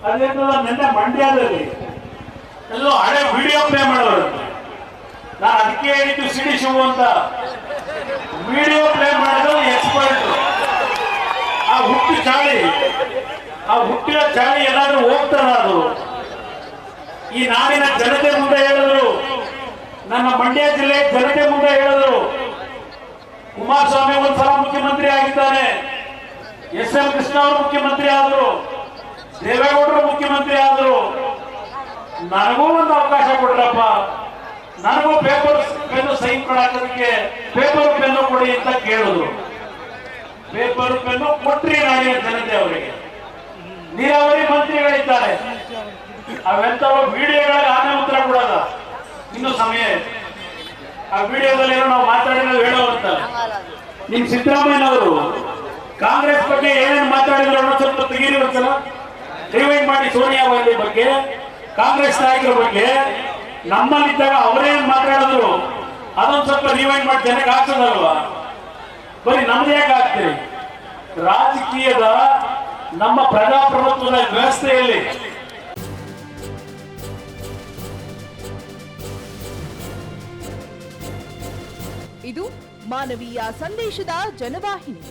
ಅದೇನಲ್ಲ ನಿನ್ನೆ ಮಂಡ್ಯದಲ್ಲಿ ಎಲ್ಲೋ ಹಳೆ ವಿಡಿಯೋ ಪ್ಲೇ ಮಾಡೋರು. ನಾನು ಅದಕ್ಕೆ ಹೇಳಿದ್ದು ಸಿಡಿ ಶಿವು ಅಂತ. ವಿಡಿಯೋ ಪ್ಲೇ ಮಾಡಿದ್ರು ಎಕ್ಸ್ಪರ್ಟ್. ಆ ಹುಟ್ಟು ಚಾಳಿ, ಆ ಹುಟ್ಟಿನ ಚಾಳಿ ಎಲ್ಲಾದ್ರೂ ಹೋಗ್ತಾರ ಅದು. ಈ ನಾಡಿನ ಜನತೆ ಮುಂದೆ ಹೇಳಿದ್ರು, ನನ್ನ ಮಂಡ್ಯ ಜಿಲ್ಲೆ ಜನತೆ ಮುಂದೆ ಹೇಳಿದ್ರು, ಕುಮಾರಸ್ವಾಮಿ ಒಂದ್ಸಲ ಮುಖ್ಯಮಂತ್ರಿ ಆಗಿದ್ದಾನೆ, ಎಸ್.ಎಂ. ಕೃಷ್ಣ ಅವರು ಮುಖ್ಯಮಂತ್ರಿ ಆದ್ರು, ದೇವೇಗೌಡರು ಮುಖ್ಯಮಂತ್ರಿ ಆದ್ರು, ನನಗೂ ಒಂದು ಅವಕಾಶ ಕೊಡ್ರಪ್ಪ, ನನಗೂ ಪೇಪರ್ ಪೆನ್ನು ಸೈನ್ ಕೊಡಾಕೋದಕ್ಕೆ ಪೇಪರ್ ಪೆನ್ನು ಕೊಡಿ ಅಂತ ಕೇಳಿದ್ರು. ಪೇಪರ್ ಪೆನ್ನು ಕೊಟ್ರಿ ನಾಡಿನ ಜನತೆ ಅವರಿಗೆ. ನೀರಾವರಿ ಮಂತ್ರಿಗಳಿದ್ದಾರೆ, ಅವೆಂತವ ವಿಡಿಯೋಗಳಿಗೆ ಆಮೇಲೆ ಉತ್ತರ ಕೊಡೋದ, ಇನ್ನು ಸಮಯ. ಆ ವಿಡಿಯೋದಲ್ಲಿ ಏನೋ ನಾವು ಮಾತಾಡಿರೋದು ಹೇಳೋವಂತ. ನಿಮ್ ಸಿದ್ದರಾಮಯ್ಯನವರು ಕಾಂಗ್ರೆಸ್ ಬಗ್ಗೆ ಏನೇನು ಮಾತಾಡಿದ್ರು ಅನ್ನೋ ಸ್ವಲ್ಪ ತೆಗೀರಿ ಒಂದ್ಸಲ, ರಿವೈಂಡ್ ಮಾಡಿ. ಸೋನಿಯಾ ಗಾಂಧಿ ಬಗ್ಗೆ, ಕಾಂಗ್ರೆಸ್ ನಾಯಕರ ಬಗ್ಗೆ, ನಮ್ಮಲ್ಲಿದ್ದಾಗ ಅವರೇನು ಮಾತಾಡಿದ್ರು ಅದೊಂದು ಸ್ವಲ್ಪ ರಿವೈಂಡ್ ಮಾಡಿ ಜನಕ್ಕೆ ಹಾಕ್ಸೋದಲ್ವಾ? ಬರೀ ನಮ್ದು ಯಾಕೆ ಆಗ್ತೀರಿ? ರಾಜಕೀಯದ ನಮ್ಮ ಪ್ರಜಾಪ್ರಭುತ್ವದ ವ್ಯವಸ್ಥೆಯಲ್ಲಿ ಇದು ಮಾನವೀಯ ಸಂದೇಶದ ಜನವಾಹಿನಿ.